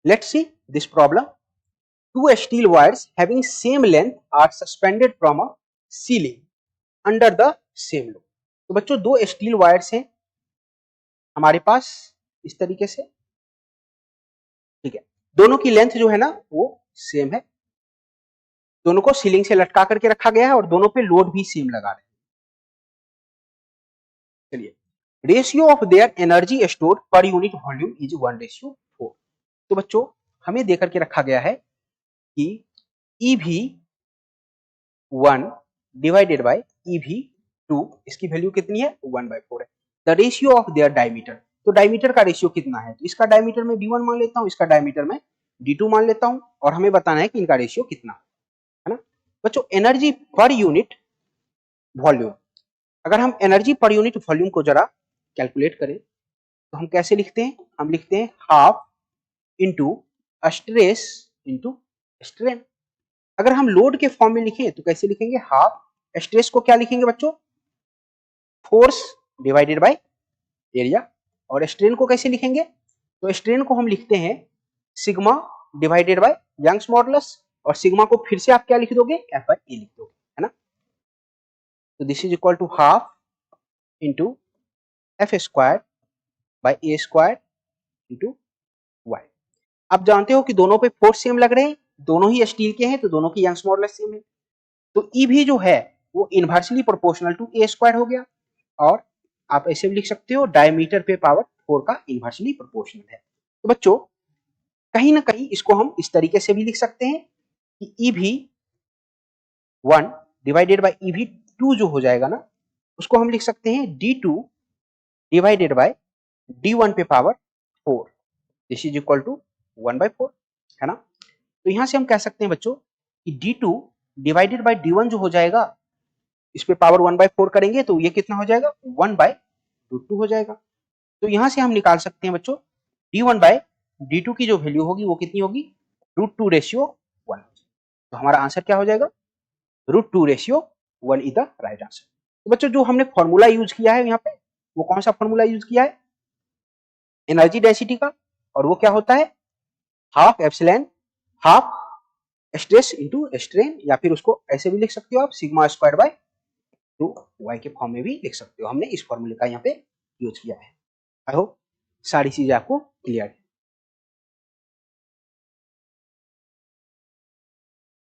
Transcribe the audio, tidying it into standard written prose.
Let's see this problem. Two steel wires having same length are suspended from a ceiling under the same load। तो बच्चों दो steel wires हैं हमारे पास इस तरीके से, ठीक है। दोनों की लेंथ जो है ना वो सेम है, दोनों को सीलिंग से लटका करके रखा गया है और दोनों पे लोड भी सेम लगा रहे हैं। चलिए, ratio of their energy stored per unit volume is 1:4। तो बच्चों हमें देकर के रखा गया है कि EV1 डिवाइडेड बाय EV2 इसकी वैल्यू कितनी है 1/4 है। The ratio of their diameter, तो डायमीटर का रेशियो कितना है, तो इसका डायमीटर में D1 मान लेता हूं, इसका डायमीटर में D2 मान लेता हूं और हमें बताना है कि इनका रेशियो कितना है ना। बच्चों एनर्जी पर यूनिट वॉल्यूम, अगर हम एनर्जी पर यूनिट वॉल्यूम को जरा कैलकुलेट करें तो हम कैसे लिखते हैं, हम लिखते हैं half into stress into strain. अगर हम लोड के फॉर्म में लिखें तो कैसे लिखेंगे, हाफ स्ट्रेस को क्या लिखेंगे बच्चों, फोर्स डिवाइडेड बाय एरिया, और स्ट्रेन को कैसे लिखेंगे, तो स्ट्रेन को हम लिखते हैं sigma divided by Young's modulus, और सिग्मा को फिर से आप क्या लिख दोगे, F/A लिख दोगे, है ना। तो this is equal to half into F square by A square into y. आप जानते हो कि दोनों पे फोर्स सेम लग रहे हैं, दोनों ही स्टील के हैं तो दोनों की यंग्स मॉडुलस सेम है, तो ई भी जो है वो inversely proportional to A square हो गया, और आप ऐसे भी लिख सकते हो डायमीटर पे पावर 4 का इनवर्सली प्रोपोर्शनल है। तो बच्चों कहीं ना कहीं इसको हम इस तरीके से भी लिख सकते हैं कि EV1 डिवाइडेड बाय EV2 जो हो जाएगा ना उसको हम लिख सकते हैं D2 डिवाइडेड बाय D1 पे power 4, this is equal to 1/4, है ना। तो यहां से हम कह सकते हैं बच्चों कि D2 डिवाइडेड बाय D1 जो हो जाएगा, इस पे पावर 1/4 करेंगे तो ये कितना हो जाएगा 1/√2 हो जाएगा। तो यहां से हम निकाल सकते हैं बच्चों D1/D2 की जो वैल्यू होगी वो कितनी होगी, √2:1। तो हमारा आंसर क्या हो जाएगा, √2:1 इज द राइट आंसर। तो बच्चों जो हमने फॉर्मूला यूज किया है यहाँ पे वो कौन सा फॉर्मूला यूज किया है, एनर्जी डेंसिटी का, और वो क्या होता है half epsilon half stress into strain, या फिर उसको ऐसे भी लिख सकते हो आप सिग्मा स्क्वायर बाय 2y के फॉर्म में भी लिख सकते हो। हमने इस फॉर्मूले का यहाँ पे यूज किया है। आई होप सारी चीजें आपको क्लियर है।